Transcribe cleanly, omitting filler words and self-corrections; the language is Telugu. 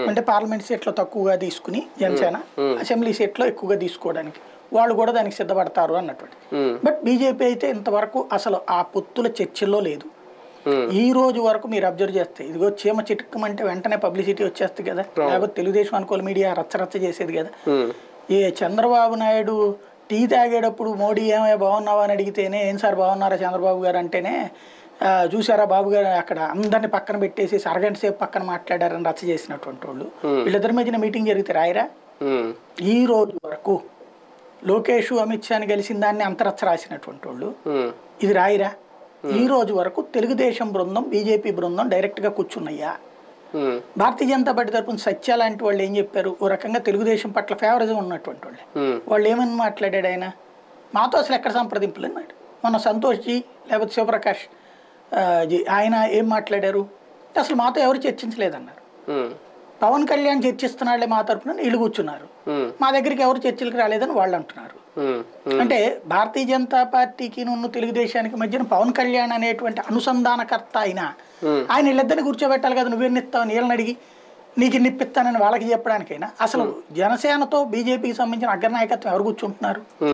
అంటే పార్లమెంట్ సీట్లో తక్కువగా తీసుకుని జనసేన అసెంబ్లీ సీట్లో ఎక్కువగా తీసుకోవడానికి వాళ్ళు కూడా దానికి సిద్ధపడతారు అన్నటువంటి. బట్ బీజేపీ అయితే ఇంతవరకు అసలు ఆ పొత్తుల చర్చల్లో లేదు. ఈ రోజు వరకు మీరు అబ్జర్వ్ చేస్తే ఇదిగో చీమ చిటుక్కమంటే వెంటనే పబ్లిసిటీ వచ్చేస్తుంది కదా, లేకపోతే తెలుగుదేశం అనుకూల మీడియా రచ్చరచ్చ చేసేది కదా. ఏ చంద్రబాబు నాయుడు టీ తాగేటప్పుడు మోడీ ఏమయ్యా బాగున్నావా అని అడిగితేనే ఏం సార్ బాగున్నారా చంద్రబాబు గారు అంటేనే చూసారా బాబు గారు అక్కడ అందరిని పక్కన పెట్టేసి అరగంట సేపు పక్కన మాట్లాడారని రచ్చ చేసినటువంటి వాళ్ళు. వీళ్ళిద్దరి మధ్యన మీటింగ్ జరిగితే రాయరా? ఈ రోజు వరకు లోకేష్ అమిత్ షాని కలిసిన దాన్ని అంతరచ్చ రాసినటువంటి వాళ్ళు ఇది రాయిరా? ఈ రోజు వరకు తెలుగుదేశం బృందం బీజేపీ బృందం డైరెక్ట్ గా కూర్చున్నాయా? భారతీయ జనతా పార్టీ తరపున సత్య లాంటి వాళ్ళు ఏం చెప్పారు, ఓ రకంగా తెలుగుదేశం పట్ల ఫేవరిజం ఉన్నటువంటి వాళ్ళే. వాళ్ళు ఏమని మాట్లాడాడు ఆయన, మాతో అసలు ఎక్కడ సంప్రదింపులు అన్నాడు. మొన్న సంతోష్ జీ లేకపోతే శివప్రకాష్ జీ ఆయన ఏం మాట్లాడారు, అసలు మాతో ఎవరు చర్చించలేదన్నారు. పవన్ కళ్యాణ్ చర్చిస్తున్నాళ్లే మా తరపున వీళ్ళు కూర్చున్నారు, మా దగ్గరికి ఎవరు చర్చలకు రాలేదని వాళ్ళు అంటున్నారు. అంటే భారతీయ జనతా పార్టీకి తెలుగుదేశానికి మధ్యన పవన్ కళ్యాణ్ అనేటువంటి అనుసంధానకర్త అయినా ఆయన వీళ్ళిద్దరిని కూర్చోబెట్టాలి కదా, నువ్వేం ఇస్తావు వీళ్ళని అడిగి నీకు ఇన్నిప్పిస్తానని వాళ్ళకి చెప్పడానికైనా. అసలు జనసేనతో బీజేపీకి సంబంధించిన అగ్రనాయకత్వం ఎవరు కూర్చుంటున్నారు?